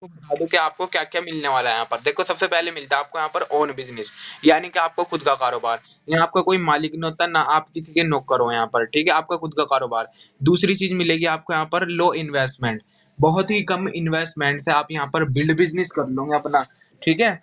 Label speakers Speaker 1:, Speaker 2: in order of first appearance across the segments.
Speaker 1: आपको बता दूं कि आपको क्या-क्या मिलने वाला है यहाँ पर। देखो सबसे पहले मिलता है आपको यहाँ पर ओन बिज़नेस, यानी कि आपको खुद का कारोबार। यहाँ आपका कोई मालिक नहीं होता, ना आप किसी के नौकर हो यहाँ पर, ठीक है? आपका खुद का कारोबार। दूसरी चीज़ मिलेगी आपको यहाँ पर लो इन्वेस्टमेंट, बहुत ही कम इन्वेस्टमेंट से आप यहाँ पर बिल्ड बिज़नेस कर लोगे अपना, ठीक है?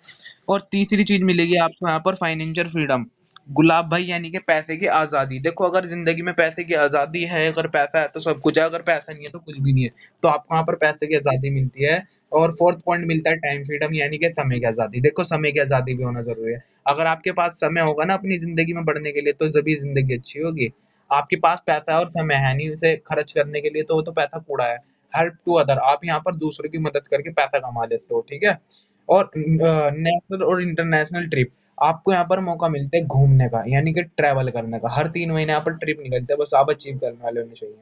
Speaker 1: और तीसरी चीज़ मिलेगी आपको यहाँ पर फाइनेंशियल फ्रीडम। गुलाब भाई यानी कि पैसे की आज़ादी। देखो अगर ज़िंदगी में पैसे की आज़ादी है, अगर पैसा है तो सब कुछ है, अगर पैसा नहीं है तो कुछ भी नहीं है। तो आपको यहाँ पर पैसे की आज़ादी मिलती है। और फोर्थ पॉइंट मिलता है टाइम फ्रीडम, यानी कि समय की आज़ादी। देखो समय की आज़ादी भी होना ज़रूरी है। अगर आपके पास समय होगा ना अपनी ज़िंदगी में बढ़ने के लिए, तो तभी ज़िंदगी अच्छी होगी। आपके पास पैसा है और समय है नहीं उसे खर्च करने के लिए, तो वो तो पैसा कूड़ा है। हेल्प टू अदर, आप यहाँ पर दूसरों की मदद करके पैसा कमा लेते हो, ठीक है? और नेशनल और इंटरनेशनल ट्रिप, आपको यहाँ पर मौका मिलता है घूमने का, यानी कि ट्रैवल करने का। हर 3 महीने यहाँ पर ट्रिप निकलते हैं, बस आप अचीव करने वाले होने चाहिए।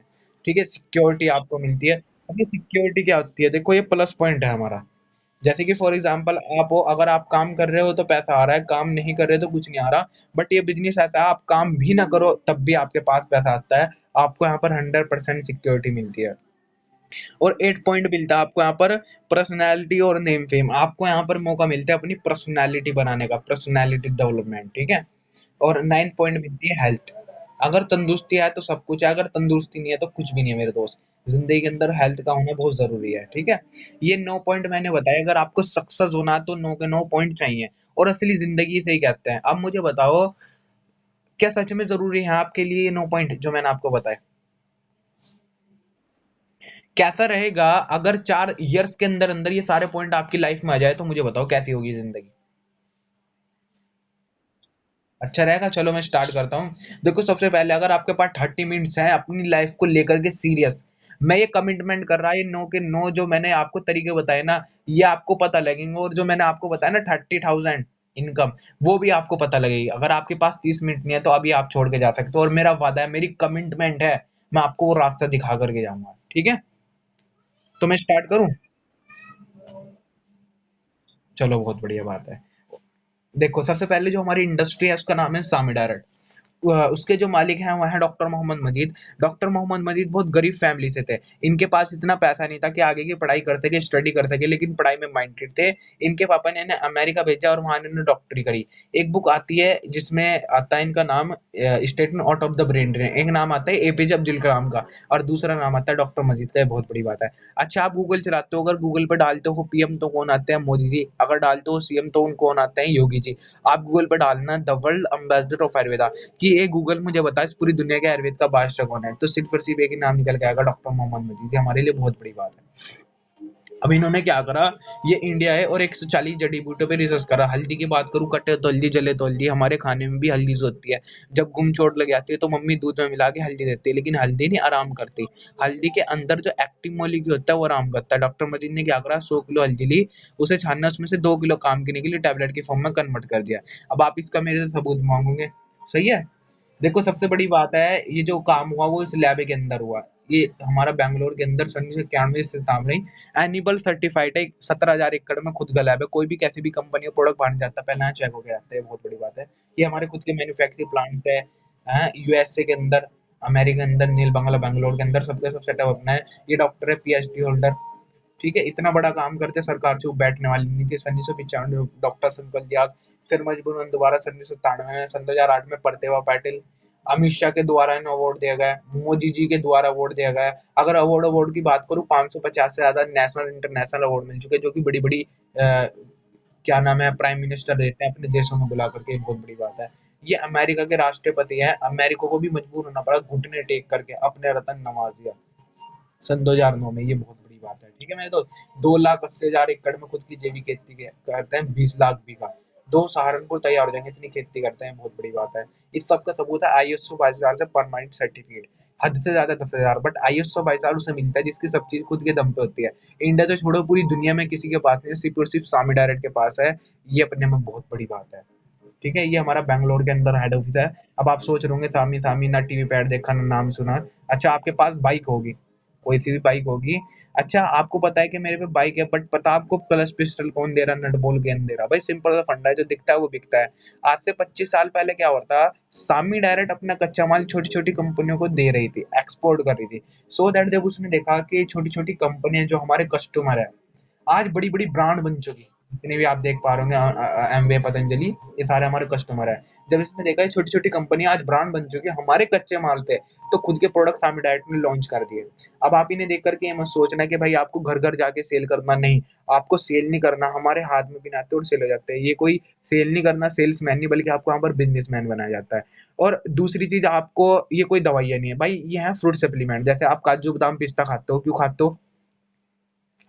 Speaker 1: ठीक है? सिक्योरिटी आपको मिलती है। अब ये सिक्योरिटी क्या होती है? देखो ये प्लस पॉइंट है हमारा। जैसे कि फॉर एग्जांपल आप हो, अगर आप काम कर रहे हो तो पैसा आ रहा है, काम नहीं कर रहे तो कुछ नहीं आ रहा। बट ये बिज़नेस ऐसा है, आप काम भी ना करो तब भी आपके पास पैसा आता है। आपको यहाँ पर 100% सिक्योरिटी मिलती है। और 8 पॉइंट मिलता है आपको यहाँ पर पर्सनैलिटी और नेम फेम। आपको यहाँ पर मौका मिलता है अपनी पर्सनैलिटी बनाने का, पर्सनैलिटी डेवलपमेंट, ठीक है? और 9 पॉइंट मिलती है हेल्थ। अगर तंदुरुस्ती है तो सब कुछ है, अगर तंदुरुस्ती नहीं है तो कुछ भी नहीं है मेरे दोस्त। ज़िंदगी के अंदर हेल्थ का होना बहुत ज़रूरी है, ठीक है? ये 9 पॉइंट मैंने बताए, अगर आपको सक्सेस होना है तो 9 के 9 पॉइंट चाहिए, और असली ज़िंदगी इसे ही कहते हैं। अब मुझे बताओ, क्या सच में ज़रूरी है आपके लिए ये 9 पॉइंट जो मैंने आपको बताए? कैसा रहेगा अगर 4 इयर्स के अंदर-अंदर ये सारे पॉइंट आपकी लाइफ में आ जाए, तो मुझे बताओ कैसी होगी ज़िंदगी? अच्छा रहेगा? चलो मैं स्टार्ट करता हूँ। देखो सबसे पहले अगर आपके पास 30 मिनट्स हैं अपनी लाइफ को लेकर के सीरियस, मैं ये कमिटमेंट कर रहा, ये 9 के 9 जो मैंने आपको तरीके बताए ना, ये आपको पता लगेंगे, और जो मैंने आपको बताया ना 30,000 इनकम, वो भी आपको पता लगेगी। अगर आपके पास 30 मिनट नहीं है तो अभी आप छोड़ के जा सकते हो, और मेरा वादा है, मेरी कमिटमेंट है, मैं आपको वो रास्ता दिखा कर के जाऊँगा। ठीक है? तो मैं स्टार्ट करूँ? चलो बहुत बढ़िया बात है। देखो सबसे पहले जो हमारी इंडस्ट्री है उसका नाम है सामी डायरेक्ट। उसके जो मालिक हैं वो हैं डॉक्टर मोहम्मद मजीद। डॉक्टर मोहम्मद मजीद बहुत गरीब फैमिली से थे। इनके पास इतना पैसा नहीं था कि आगे की पढ़ाई कर सके, स्टडी कर सके, लेकिन पढ़ाई में माइंडेड थे। इनके पापा ने इन्हें अमेरिका भेजा और वहाँ इन्होंने डॉक्टरी करी। एक बुक आती है जिसमें आता है इनका नाम, statement out of the brain drain. एक नाम आता है एपीजे अब्दुल कलाम का, और दूसरा नाम आता है डॉक्टर मजीद का। ये बहुत बड़ी बात है। अच्छा आप गूगल चलाते हो, अगर गूगल पे डालते हो पीएम तो कौन आते हैं? मोदी जी। अगर डालते हो सीएम तो उन कौन आते हैं? योगी जी। आप गूगल पे डालना the world ambassador of Ayurveda, कि ये गूगल मुझे बता इस पूरी दुनिया के आयुर्वेद का बादशाह कौन है? तो सिर्फ और सिर्फ एक ही नाम निकल के आएगा, डॉक्टर मोहम्मद मजीद। ये हमारे लिए बहुत बड़ी बात है। अब इन्होंने क्या करा, ये इंडिया है और 140 जड़ी बूटियों पे रिसर्च करा। हल्दी की बात करूं, कटे तो हल्दी, जले तो हल्दी, हमारे खाने में भी हल्दी होती है। जब गुम चोट लग जाती है तो मम्मी दूध में मिला के हल्दी देती है, लेकिन हल्दी नहीं आराम करती। हल्दी के अंदर जो एक्टिव मॉलिक्यूल होता है वो आराम करता है। डॉक्टर मजीद ने क्या करा, 100 किलो हल्दी ली, उसे छानना, उसमें से 2 किलो काम करने के लिए टैबलेट की फॉर्म में कन्वर्ट कर दिया। अब आप इसका मेरे से सबूत मांगोगे, सही है? देखो सबसे बड़ी बात है, ये जो काम हुआ वो इस लैब के अंदर हुआ। ये हमारा बैंगलोर के अंदर सन 91 से सामने एनिमल सर्टिफाइड है। 17,000 एकड़ में खुद का लैब है। कोई भी कैसी भी कंपनी का प्रोडक्ट बाहर नहीं जाता, पहले यहाँ चेक होके आता है। बहुत बड़ी बात है। ये हमारे खुद के मैन्युफैक्चरिंग प्लांट है, यूएसए के अंदर, अमेरिका के अंदर, नील बंगला बैंगलोर के अंदर, सबके सब सेटअप अपना है। ये डॉक्टर है, पीएचडी होल्डर, ठीक है? इतना बड़ा काम करते, सरकार चुप बैठने वाली नहीं थी। सन 1995 में डॉक्टर संकल व्यास, फिर मजबूरन दोबारा सन 1997 में, सन 2008 में परतेवा पाटिल, अमित शाह के द्वारा इन्हें अवार्ड दिया गया है, मोदी जी के द्वारा अवार्ड दिया गया है। अगर अवार्ड अवार्ड की बात करूँ, 550 से ज्यादा नेशनल इंटरनेशनल अवार्ड मिल चुके हैं, जो कि बड़ी बड़ी क्या नाम है, प्राइम मिनिस्टर देते हैं अपने देशों में बुला करके। बहुत बड़ी बात है। ये अमेरिका के राष्ट्रपति हैं, अमेरिका को भी मजबूर होना पड़ा घुटने टेक करके अपने रतन नवाजिया सन 2009 में। ये बहुत बड़ी बात है, ठीक है मेरे दोस्त? 2,80,000 एकड़ में खुद की जैविक खेती करते हैं, 20 लाख बीघा। दो सहारनपुर तैयार हो जाएंगे, इतनी खेती करते हैं। बहुत बड़ी बात है। इस सब का सबूत है आईएसओ 22,000 से परमानेंट सर्टिफिकेट। हद से ज्यादा 10,000, बट आईएसओ 22,000 उसे मिलता है जिसकी सब चीज खुद के दम पे होती है। इंडिया तो छोड़ो, पूरी दुनिया में किसी के पास नहीं है, सिर्फ और सिर्फ सामी डायरेक्ट के पास है। ये अपने में बहुत बड़ी बात है, ठीक है? ये हमारा बैंगलोर के अंदर हेड ऑफिस है। अब आप सोच रहे होंगे सामी सामी, ना टीवी पे ऐड देखा ना नाम सुना। अच्छा आपके पास बाइक होगी, कोई सी भी बाइक होगी। अच्छा आपको पता है कि मेरे पे बाइक है, बट पता आपको क्लच पिस्टल कौन दे रहा, नट बोल्ट गेंद दे रहा? भाई सिंपल सा फंडा है, जो दिखता है वो बिकता है। आज से 25 साल पहले क्या होता, सामी डायरेक्ट अपना कच्चा माल छोटी छोटी कंपनियों को दे रही थी, एक्सपोर्ट कर रही थी। सो दैट जब उसने देखा कि छोटी छोटी कंपनियां जो हमारे कस्टमर है, आज बड़ी-बड़ी ब्रांड बन चुकी है। जितने भी आप देख पा रहे होंगे एमवे, पतंजलि, ये सारे हमारे कस्टमर हैं। जब इसमें देखा है छोटी-छोटी कंपनियाँ आज ब्रांड बन चुकी है हमारे कच्चे माल पे, तो खुद के प्रोडक्ट सामने डायरेक्ट में लॉन्च कर दिए। अब आप इन्हें देख कर के ये मत सोचना कि भाई आपको घर-घर जाके सेल करना, नहीं, आपको सेल नहीं करना, हमारे हाथ में बिना आते और सेल हो जाते हैं। ये कोई सेल नहीं करना, सेल्समैन नहीं, बल्कि आपको यहाँ पर बिज़नेसमैन बनाया जाता है। और दूसरी चीज़, आपको ये कोई दवाइयाँ नहीं है, भाई ये है फ्रूट सप्लीमेंट। जैसे आप काजू, बादाम, पिस्ता खाते हो, क्यों खाते हो?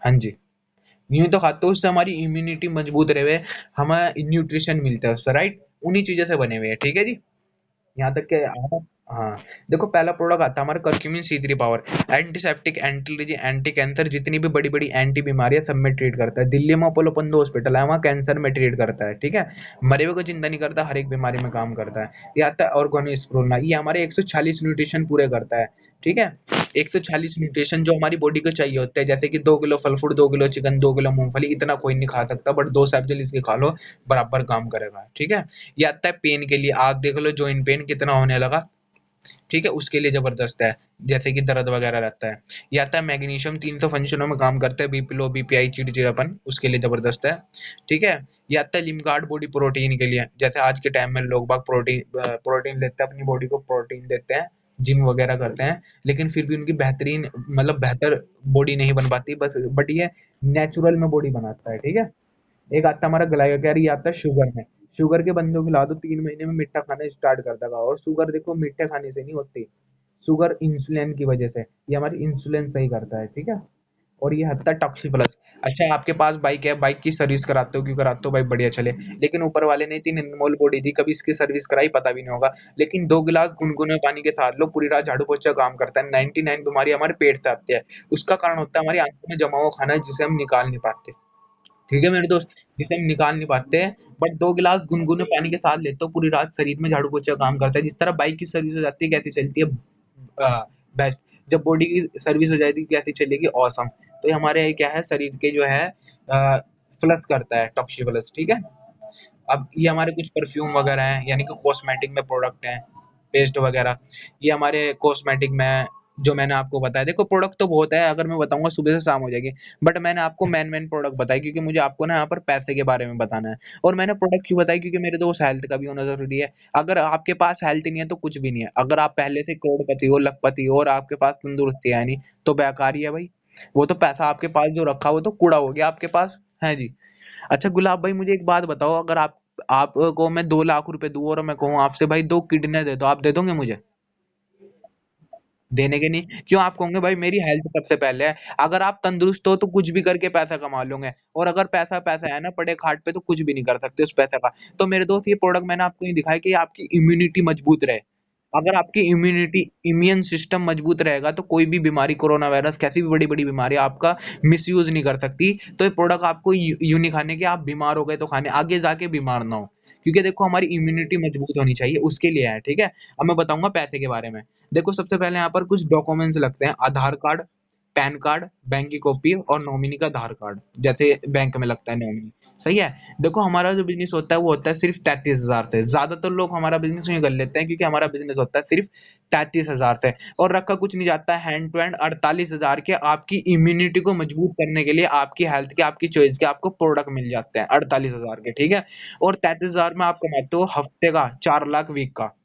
Speaker 1: हाँ जी। यूँ तो खाते हो, उससे हमारी इम्यूनिटी मजबूत रहे, हमें न्यूट्रिशन मिलता है उससे, राइट? उन्हीं चीज़ों से बने हुए हैं, ठीक है जी? यहाँ तक के आप, हाँ, देखो पहला प्रोडक्ट आता है हमारा curcumin C3 power, antiseptic, anti allergy, anti cancer, जितनी भी बड़ी-बड़ी एंटी बीमारियाँ सब में ट्रीट करता है। दिल्ली में अपोलो पंडो हॉस्पिटल है, वहाँ कैंसर में ट्रीट करता है, ठीक है? मरे हुए को जिंदा नहीं करता, हर एक बीमारी में काम करता है। ये आता है ऑर्गेनो, ये हमारे 140 न्यूट्रिशन पूरे करता है, ठीक है? 140 न्यूट्रिशन जो हमारी बॉडी को चाहिए होते हैं, जैसे कि 2 किलो फल फ्रूट, 2 किलो चिकन, 2 किलो मूँगफली, इतना कोई नहीं खा सकता, बट 2 सैपचेल इसके खा लो, बराबर काम करेगा, ठीक है? ये आता है पेन के लिए, आप देख लो जॉइंट पेन कितना होने लगा, ठीक है? उसके लिए ज़बरदस्त है, जैसे कि दर्द वगैरह रहता है। ये आता है मैग्नीशियम, 300 फंक्शनों में काम करता है, बीपी लो, बीपीआई, चिड़चिड़ापन, उसके लिए ज़बरदस्त है, ठीक है? ये आता है लिमगार्ड बॉडी प्रोटीन के लिए, जैसे आज के टाइम में लोग बाग प्रोटीन लेते हैं, अपनी बॉडी को प्रोटीन देते हैं, जिम वगैरह करते हैं, लेकिन फिर भी उनकी बेहतरीन, मतलब बेहतर बॉडी नहीं बन पाती, बस बट ये नेचुरल में बॉडी बनाता है, ठीक है? एक आता है हमारा ग्लाइकोकैरी, ये आता है शुगर में। शुगर के बंदों को खिला दो, 3 महीने में मीठा खाना स्टार्ट कर देगा। और शुगर देखो मीठे खाने से नहीं होती, शुगर इंसुलिन की वजह से, ये हमारी इंसुलिन सही करता है, ठीक है? और ये हत्ता टॉक्सी प्लस। अच्छा, आपके पास बाइक है, बाइक की सर्विस कराते हो, क्यों कराते हो भाई? बढ़िया चले, लेकिन ऊपर वाले ने इतनी अनमोल बॉडी दी, कभी इसकी सर्विस कराई पता भी नहीं होगा, लेकिन 2 गिलास गुनगुने पानी के साथ लो, पूरी रात झाड़ू पोछा काम करता है। 99 बीमारी हमारे पेट से आती है, उसका कारण होता है हमारी आंखों में जमा हुआ खाना, जिसे हम निकाल नहीं पाते, ठीक है मेरे दोस्त? जिसे हम निकाल नहीं पाते, बट 2 गिलास गुनगुने पानी के साथ लेते हो, पूरी रात शरीर में झाड़ू पोछा काम करता है। जिस तरह बाइक की सर्विस हो जाती है, कैसी चलती है? बेस्ट। जब बॉडी की सर्विस हो जाएगी, कैसी चलेगी? ऑसम। तो ये हमारे क्या है, शरीर के जो है फ्लश करता है, टॉक्सी प्लस, ठीक है? अब ये हमारे कुछ परफ्यूम वगैरह हैं, यानी कि कॉस्मेटिक में प्रोडक्ट हैं, पेस्ट वगैरह। ये हमारे कॉस्मेटिक में, जो मैंने आपको बताया, देखो प्रोडक्ट तो बहुत है, अगर मैं बताऊंगा सुबह से शाम हो जाएगी, बट मैंने आपको मेन मेन प्रोडक्ट बताए, क्योंकि मुझे आपको ना यहाँ पर पैसे के बारे में बताना है। और मैंने प्रोडक्ट क्यों बताई? क्योंकि मेरे दोस्त हेल्थ का भी होना जरूरी है। अगर आपके पास हेल्थ नहीं है तो कुछ भी नहीं है। अगर आप पहले से करोड़पति हो, लखपति हो, और आपके पास तंदुरुस्ती है नहीं, तो बेकार ही है भाई। वो तो पैसा आपके पास जो रखा, वो तो कूड़ा हो गया आपके पास, है जी? अच्छा गुलाब भाई, मुझे एक बात बताओ, अगर आपको मैं 2 लाख रुपए दूं और मैं कहूँ आपसे भाई 2 किडनी दे दो, आप दे दोगे मुझे? देने के नहीं? क्यों? आप कहोगे भाई मेरी हेल्थ सबसे पहले है। अगर आप तंदुरुस्त हो तो कुछ भी करके पैसा कमा लोगे, और अगर पैसा पैसा है ना पड़े खाट पे, तो कुछ भी नहीं कर सकते उस पैसे का। तो मेरे दोस्त, ये प्रोडक्ट मैंने आपको ये दिखाया कि आपकी इम्यूनिटी मजबूत रहे। अगर आपकी इम्यूनिटी, इम्यून सिस्टम मजबूत रहेगा, तो कोई भी बीमारी, कोरोना वायरस, कैसी भी बड़ी बड़ी बीमारी आपका मिसयूज नहीं कर सकती। तो ये प्रोडक्ट आपको यूं नहीं खाने के, आप बीमार हो गए तो खाने, आगे जाके बीमार ना हो, क्योंकि देखो हमारी इम्यूनिटी मजबूत होनी चाहिए, उसके लिए है, ठीक है? अब मैं बताऊंगा पैसे के बारे में। देखो सबसे पहले यहाँ पर कुछ डॉक्यूमेंट्स लगते हैं, आधार कार्ड, पैन कार्ड, बैंक की कॉपी, और नॉमिनी का आधार कार्ड, जैसे बैंक में लगता है नॉमिनी, सही है? देखो हमारा जो बिजनेस होता है वो होता है सिर्फ 33,000 से। ज्यादातर लोग हमारा बिजनेस नहीं कर लेते हैं, क्योंकि हमारा बिजनेस होता है सिर्फ 33,000 से, और रखा कुछ नहीं जाता है, हैंड टू हैंड 48,000 के आपकी इम्यूनिटी को मजबूत करने के लिए, आपकी हेल्थ के, आपकी चॉइस के आपको प्रोडक्ट मिल जाते हैं 48,000 के, ठीक है? और 33,000 में आप कमाते हो हफ्ते का 4 लाख वीक का।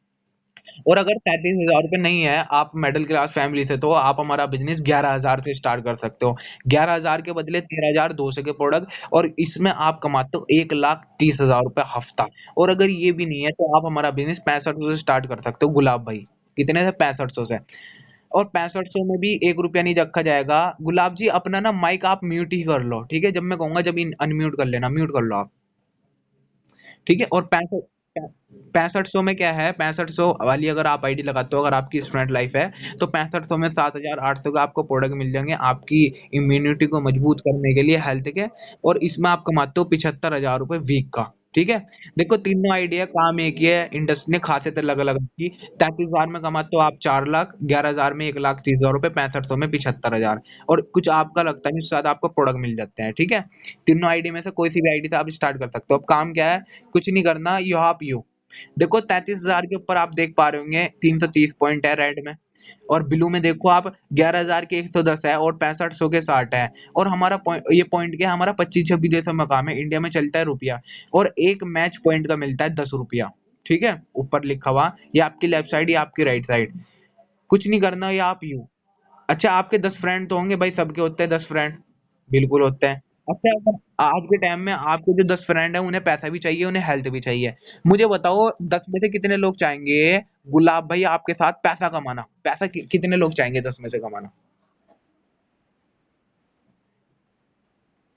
Speaker 1: और अगर 33,000 रुपए नहीं है, आप मिडिल क्लास फैमिली से, तो आप हमारा बिजनेस 11,000 से स्टार्ट कर सकते हो। 11,000 के बदले 13,200 के प्रोडक्ट, और इसमें आप कमाते हो 1,30,000 रुपए हफ्ता। और अगर ये भी नहीं है, तो आप हमारा बिजनेस 6500 से स्टार्ट कर सकते हो गुलाब भाई। कितने से? 6500 से। और 6500 में भी 1 रुपया नहीं रखा जाएगा। गुलाब जी, अपना ना माइक आप म्यूट ही कर लो, ठीक है? जब मैं कहूंगा, जब अनम्यूट कर लेना, म्यूट कर लो आप, ठीक है? और 6500 में क्या है, 6500 वाली अगर आप आईडी लगाते हो, अगर आपकी स्टूडेंट लाइफ है, तो 6500 में 7,800 का आपको प्रोडक्ट मिल जाएंगे, आपकी इम्यूनिटी को मजबूत करने के लिए, हेल्थ के। और इसमें आप कमाते हो 75,000 रुपए वीक का, ठीक है? देखो तीनों आइडिया काम एक ही है, इंडस्ट्री ने खासियत अलग अलग की। 33,000 में कमाते हो आप 4 लाख, 11,000 में 1,30,000 रुपए, 6500 में 75,000, और कुछ आपका लगता नहीं, उसके साथ आपको प्रोडक्ट मिल जाते हैं, ठीक है? तीनों आईडी में से कोई सी भी आईडी से आप स्टार्ट कर सकते हो। अब काम क्या है? कुछ नहीं करना, यू हैव यू। देखो 33,000 के ऊपर आप देख पा रहे होंगे 330 पॉइंट है रेड में, और ब्लू में देखो आप 11,000 के 110 है और 6500 के 60 है। और हमारा पॉइंट, ये पॉइंट क्या है, हमारा 25-26 देशों में काम है, इंडिया में चलता है रुपया। और एक मैच पॉइंट का मिलता है 10 रुपया। ठीक है, ऊपर लिखा हुआ, ये आपकी लेफ्ट साइड, ये आपकी राइट साइड। कुछ नहीं करना, ये आप यूं। अच्छा, आपके 10 फ्रेंड तो होंगे भाई, सबके होते हैं 10 फ्रेंड, बिल्कुल होते हैं। अच्छा, अगर आज के टाइम में आपके जो 10 फ्रेंड है, उन्हें पैसा भी चाहिए, उन्हें हेल्थ भी चाहिए। मुझे बताओ, 10 में से कितने लोग चाहेंगे, गुलाब भाई, आपके साथ पैसा कमाना? पैसा कितने लोग चाहेंगे 10 में से कमाना?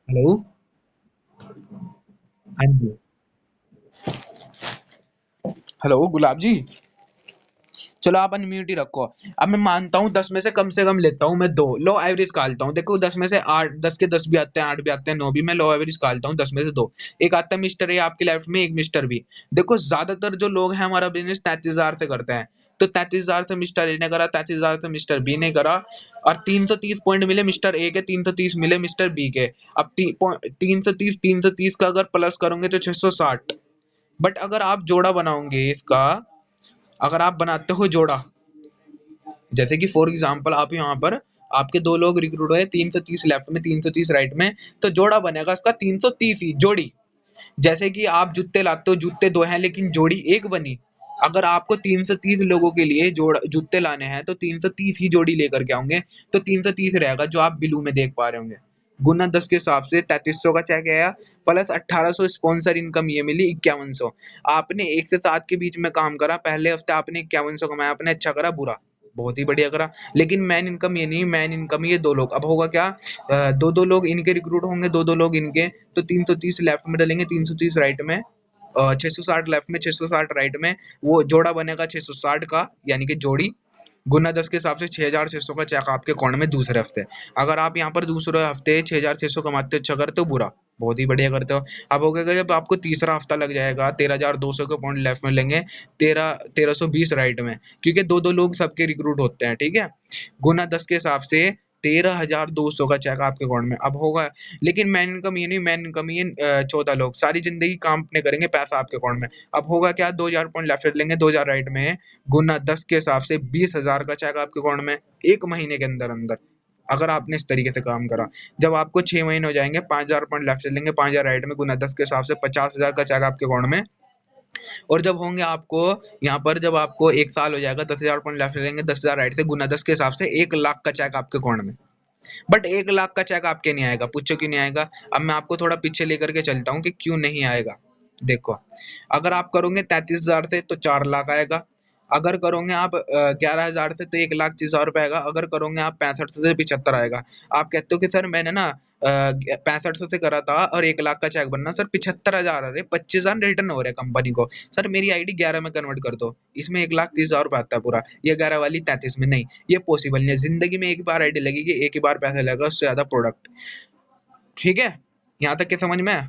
Speaker 1: हेलो। हाँ जी। हेलो गुलाब जी। चलो आप अनम्यूट ही रखो। अब मैं मानता हूँ 10 में से कम लेता हूँ मैं दो, लो एवरेज निकालता हूँ। देखो 10 में से 8, 10 के 10 भी आते हैं, 8 भी आते हैं, 9 भी। मैं लो एवरेज निकालता हूँ 10 में से दो। एक आता है मिस्टर ए आपके लेफ्ट में, एक मिस्टर बी। देखो ज्यादातर जो लोग हैं हमारा बिजनेस 33,000 से करते हैं। तो 33,000 से मिस्टर ए ने करा, 33,000 से मिस्टर बी ने करा। और 330 पॉइंट मिले मिस्टर ए के, 330 मिले मिस्टर बी के। अब 330 का अगर प्लस करोगे तो 660। बट अगर आप जोड़ा बनाओगे इसका, अगर आप बनाते हो जोड़ा, जैसे कि फॉर एग्जांपल आप यहाँ पर, आपके दो लोग रिक्रूट हुए, 330 लेफ्ट में, 330 राइट में, तो जोड़ा बनेगा इसका 330 ही जोड़ी। जैसे कि आप जूते लाते हो, जूते दो हैं लेकिन जोड़ी एक बनी। अगर आपको 330 लोगों के लिए जोड़ जूते लाने हैं तो 330 ही जोड़ी लेकर के आऊंगे। तो 330 रहेगा जो आप बिलू में देख पा रहे होंगे। गुना 10 के हिसाब से 3300 का चेक आया, प्लस 1800 स्पॉन्सर इनकम ये मिली 5100। आपने 1 से 7 के बीच में काम करा, पहले हफ्ते आपने 5100 कमाया, आपने अच्छा करा बुरा, बहुत ही बढ़िया करा। लेकिन मैन इनकम ये नहीं, मैन इनकम ये दो लोग। अब होगा क्या, दो दो लोग इनके रिक्रूट होंगे, दो दो लोग इनके। तो 330 लेफ्ट में डलेंगे, 330 राइट में, 660 लेफ्ट में, 660 राइट में। वो जोड़ा बनेगा 660 का, यानी कि जोड़ी। गुना 10 के हिसाब से 6,600 का चेक आपके अकाउंट में दूसरे हफ्ते। अगर आप यहाँ पर दूसरे हफ्ते 6,600 कमाते हो, अच्छा करते हो, बुरा, बहुत ही बढ़िया करते हो। अब हो गया जब आपको तीसरा हफ्ता लग जाएगा, 13,200 के पॉइंट लेफ्ट में लेंगे, 13,120 राइट में, क्योंकि दो दो लोग सबके रिक्रूट होते हैं। ठीक है, गुना 10 के हिसाब से 13,200 का चेक आपके अकाउंट में अब होगा। लेकिन मैन इनकम ये नहीं, मैन इनकम ये 14 लोग सारी जिंदगी काम अपने करेंगे, पैसा आपके अकाउंट में। अब होगा क्या, 2,000 पॉइंट लेफ्ट लेंगे, 2,000 राइट में, गुना 10 के हिसाब से 20,000 का चेक आपके अकाउंट में, एक महीने के अंदर अंदर, अगर आपने इस तरीके से काम करा। जब आपको 6 महीने हो जाएंगे, 5,000 पॉइंट लेफ्ट लेंगे, 5,000 राइट में, गुना 10 के हिसाब से 50,000 का चेक आपके अकाउंट में। और जब होंगे आपको यहाँ पर, जब आपको 1 साल हो जाएगा, 10,000 पॉइंट लेफ्ट लेंगे, 10,000 राइट से, गुना 10 के हिसाब से 1 लाख का चेक आपके अकाउंट में। बट 1 लाख का चेक आपके नहीं आएगा, पूछो क्यों नहीं आएगा। अब मैं आपको थोड़ा पीछे लेकर के चलता हूँ कि क्यों नहीं आएगा। देखो, अगर आप करोगे 33,000 से तो 4 लाख आएगा। अगर करोगे आप 11,000 से तो 1,30,000 रुपए आएगा। अगर करोगे आप 65 से 75 आएगा। आप कहते हो कि सर मैंने ना 65 से करा था और 1 लाख का चेक बनना, सर 75,000 अरे 25,000 रिटर्न हो रहे हैं कंपनी को। सर मेरी आईडी 11 में कन्वर्ट कर दो, इसमें 1,30,000 रुपए आता है पूरा, ये 11 वाली 33 में नहीं। ये पॉसिबल नहीं है, जिंदगी में एक ही बार आईडी लगेगी, एक ही बार पैसा लगेगा, उससे ज्यादा प्रोडक्ट। ठीक है, यहाँ तक के समझ में है?